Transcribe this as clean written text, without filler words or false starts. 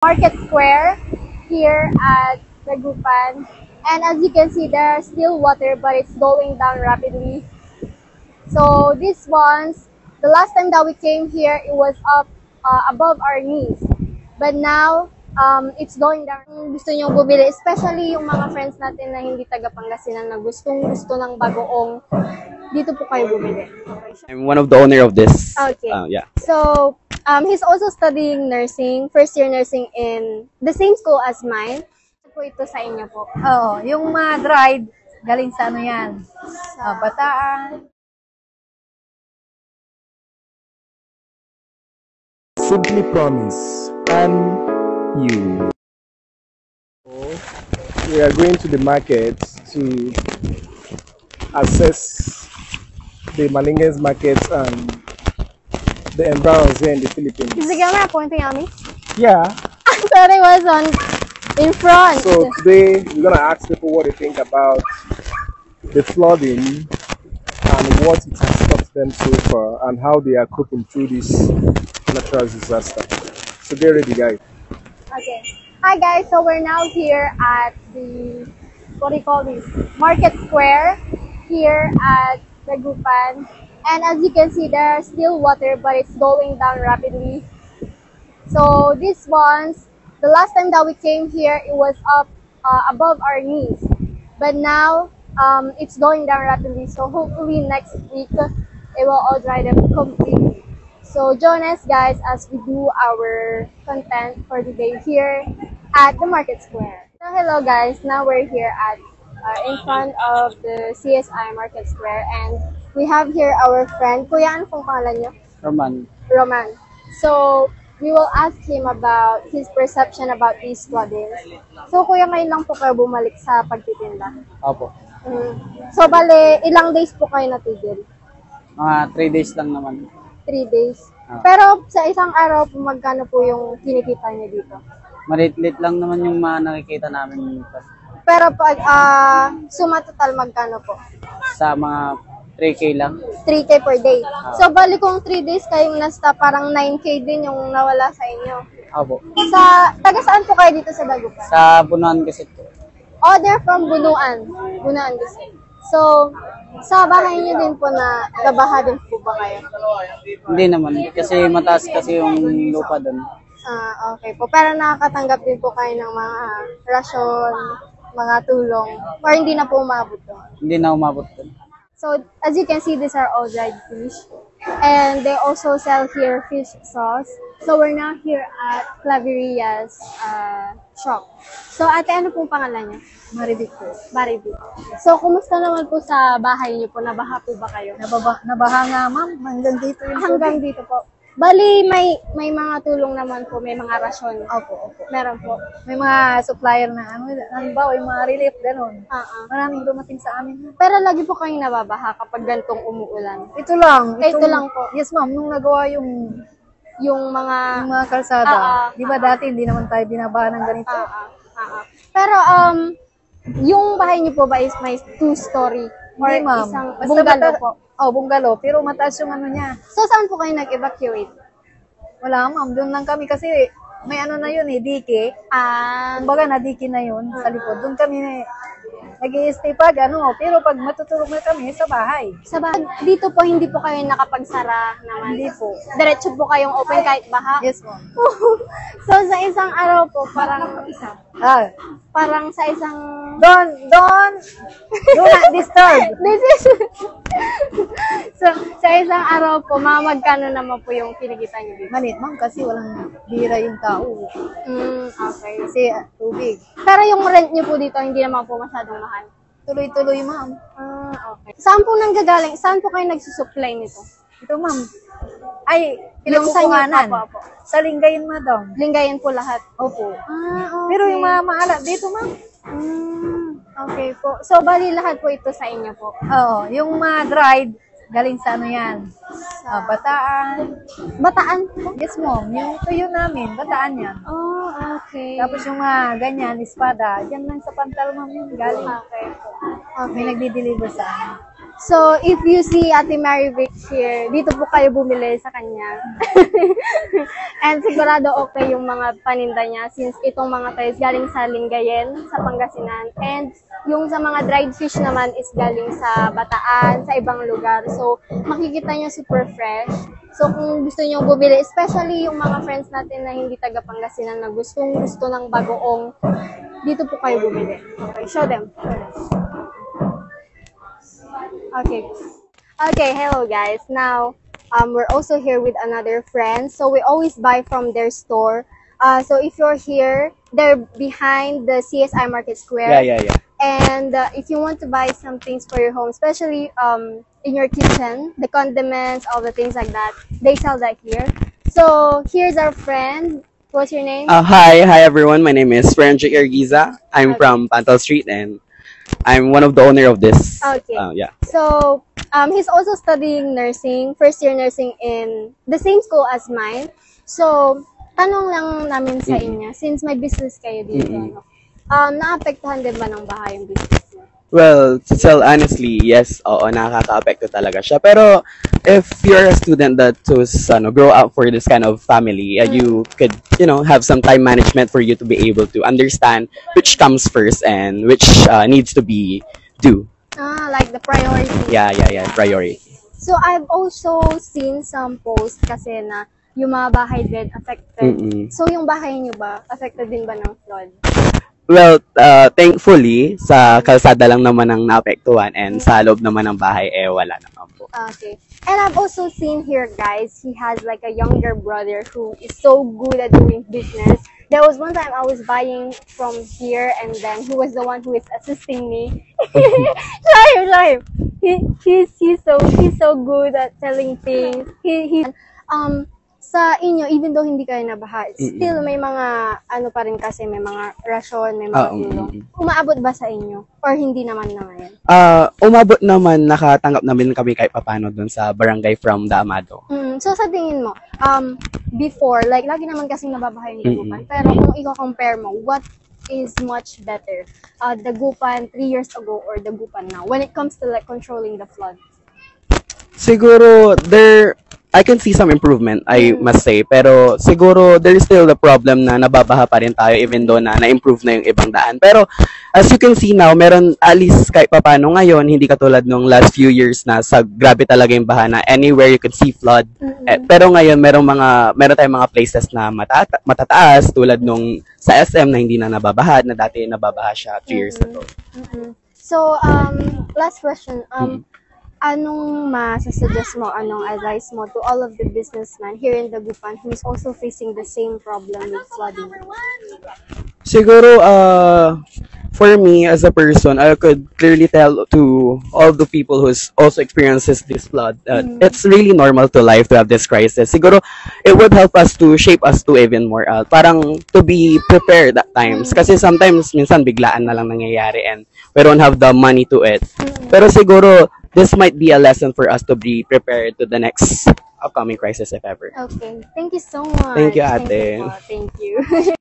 Market Square here at Dagupan. And as you can see, there are still water, but it's going down rapidly. So these ones, the last time that we came here, it was up above our knees. But now, it's going down. Gusto nyo bumili, especially yung mga friends natin na hindi taga Pangasinan na gusto ng bagoong, dito po kayo bumili. I'm one of the owner of this. Okay. Yeah. So, he's also studying nursing, first year nursing in the same school as mine. Po ito sa inyo po. Oo, yung mga dried, galing sa ano yan? Bataan. Simply Promise and you. We are going to the market to assess the Malinges market and the environs here in the Philippines. Is the camera pointing at me? Yeah. I thought it was in front. So today we're gonna ask people what they think about the flooding and what it has taught them so far and how they are coping through this natural disaster. So get ready, guys. Okay. Hi guys, so we're now here at the, what do you call this? Market Square here at Dagupan. And as you can see, there are still water, but it's going down rapidly. So these ones, the last time that we came here, it was up above our knees. But now, it's going down rapidly. So hopefully next week, it will all dry up completely. So join us guys as we do our content for the day here at the Market Square. So hello guys, now we're here at in front of the CSI Market Square and we have here our friend. Kuya, ano pong pangalan niyo? Roman. Roman. So we will ask him about his perception about these floodings. So kuya, ngayon lang po kayo bumalik sa pagtitinda? Opo. So bale, ilang days po kayo natigil? Mga 3 days lang naman. 3 days. Pero sa isang araw po, magkano po yung kinikita niyo dito? Malit-lit lang naman yung mga nakikita namin Pero pag suma total, magkano po? sa mga 3K lang. 3K per day. So bali kung 3 days kayong nasta, parang 9K din yung nawala sa inyo. Opo. Taga saan po kayo dito sa Dagupan? Sa Bunuan kasi po. Oh, they're from Bunuan. Bunuan kasi. So, sa bahay niyo din po na nabaha din po ba kayo? Hindi naman. Kasi mataas kasi yung lupa doon. Okay po. Pero nakakatanggap din po kayo ng mga rasyon, mga tulong, or hindi na po umabot doon? Hindi na umabot doon. So, as you can see, these are all dried fish. And they also sell here fish sauce. So, we're now here at Claveria's shop. So, ate, ano pong pangalan niya? Maribik po. Maribik. So, kumusta naman po sa bahay niyo po? Nabaha po ba kayo? Nabaha nga, ma'am. Hanggang dito yung Hanggang dito po. Bali, may mga tulong naman po, may mga rasyon. Opo. Meron po. May mga supplier na halimbawa, yung mga relief, gano'n. Maraming dumating sa amin. Pero lagi po kayong nababaha kapag gantong umuulan. Ito lang. Ito lang po. Yes, ma'am. Nung nagawa yung mga kalsada. Di ba dati hindi naman tayo binabaha ng ganito? Pero, yung bahay niyo po ba is may 2-story? Or Hindi, ma'am. isang Basta bungalow po? Bungalow. Pero mataas yung ano niya. So, saan po kayo nag-evacuate? Wala, ma'am. Doon lang kami kasi may ano na yun dike. Kumbaga nadike na yun sa likod. Doon kami nag-i-stay pero pag matutulog na kami sa bahay. Sa bahay, dito po hindi po kayo nakapagsara naman? Hindi po. Diretso po kayong open kahit baha? Yes, ma'am. So, sa isang araw po, parang sa isang... Do not disturb. This is... So, sa isang araw po, magkano naman po yung kinikita niyo dito? Manit, ma'am, kasi walang bira yung tao. Okay. Kasi tubig. Pero yung rent niyo po dito, hindi naman po masyadong mahal? Tuloy-tuloy, ma'am. Okay. Saan po nanggagaling? Saan po kayo nagsusupply nito? Ito, ma'am. Ay, Yung sa inyo, pinagkukuhanan. po. Sa Lingayen, madam. Lingayen po lahat? Opo. Okay. Pero yung mga maala dito, ma'am. Okay po. So, bali lahat po ito sa inyo po? Oo. Yung mga dried, galing sa ano yan? Bataan. Bataan? Yes, ma'am. Yung tuyo namin, bataan yan. Oh, okay. Tapos yung mga ganyan, espada, dyan lang sa pantal, ma'am, yung galing. Okay po. May nagdi-deliver sa amin. So, if you see Ate Mary Vic here, dito po kayo bumili sa kanya. And sigurado okay yung mga paninda niya since itong mga to is galing sa Lingayen, sa Pangasinan. And yung sa mga dried fish naman is galing sa Bataan, sa ibang lugar. So, makikita niyo super fresh. So, kung gusto niyo bumili, especially yung mga friends natin na hindi taga Pangasinan na gusto ng bagoong, dito po kayo bumili. Okay, show them. Okay. Okay, hello guys. Now, we're also here with another friend. So we always buy from their store. So if you're here, they're behind the CSI Market Square. Yeah. And if you want to buy some things for your home, especially in your kitchen, the condiments, all the things like that, they sell that here. So here's our friend. What's your name? Hi everyone. My name is Franjic Ergiza. I'm from Pantal Street and I'm one of the owner of this. Okay. Yeah. So, he's also studying nursing, first year nursing in the same school as mine. So, tanong lang namin sa inyo, since may business kayo dito, no? Naapektuhan din ba ng bahay yung business niyo? Well, to tell honestly, yes, oo, nakaka-apekto talaga siya. Pero if you're a student that was grow up for this kind of family, you could, have some time management for you to be able to understand which comes first and which needs to be due. Like the priority. Yeah, priority. So, I've also seen some posts kasi na yung mga bahay din affected. So, yung bahay niyo ba, affected din ba ng flood? Well, thankfully, sa kalsada lang naman ang naapektuhan and sa loob naman ng bahay, wala naman po. Okay. And I've also seen here, guys, he has like a younger brother who is so good at doing business. There was one time I was buying from here and then he was the one who is assisting me. Sorry. He's so good at selling things. Sa inyo, even though hindi kayo nabaha, still may mga, pa rin kasi, may mga rasyon, may mga tulong. Umaabot ba sa inyo? Or hindi naman na ngayon? Umabot naman, nakatanggap namin kami kahit papano dun sa barangay from the Amado. So sa tingin mo, before, like, lagi naman kasing nababaha yung Dagupan, pero kung i-compare mo, what is much better? Dagupan 3 years ago or Dagupan now, when it comes to like controlling the flood? Siguro, I can see some improvement, I must say. Pero siguro, there is still the problem na nababaha pa rin tayo even though na-improve na yung ibang daan. Pero as you can see now, meron at least kahit papano ngayon, hindi katulad nung last few years na sa grabe talaga yung baha na anywhere you could see flood. Pero ngayon, meron tayong mga places na matataas tulad nung sa SM na hindi na nababaha, na dati nababaha siya 3 years ago. So, last question. Anong masasuggest mo, anong advice mo to all of the businessmen here in Dagupan who is also facing the same problem with flooding? Siguro, for me as a person, I could clearly tell to all the people who's also experiences this flood, it's really normal to life to have this crisis. Siguro, it would help us to shape us to even more, parang to be prepared at times. Kasi sometimes, minsan biglaan na lang nangyayari and we don't have the money to it. Pero siguro, this might be a lesson for us to be prepared to the next upcoming crisis if ever. Okay. Thank you so much. Thank you, ate. Thank you.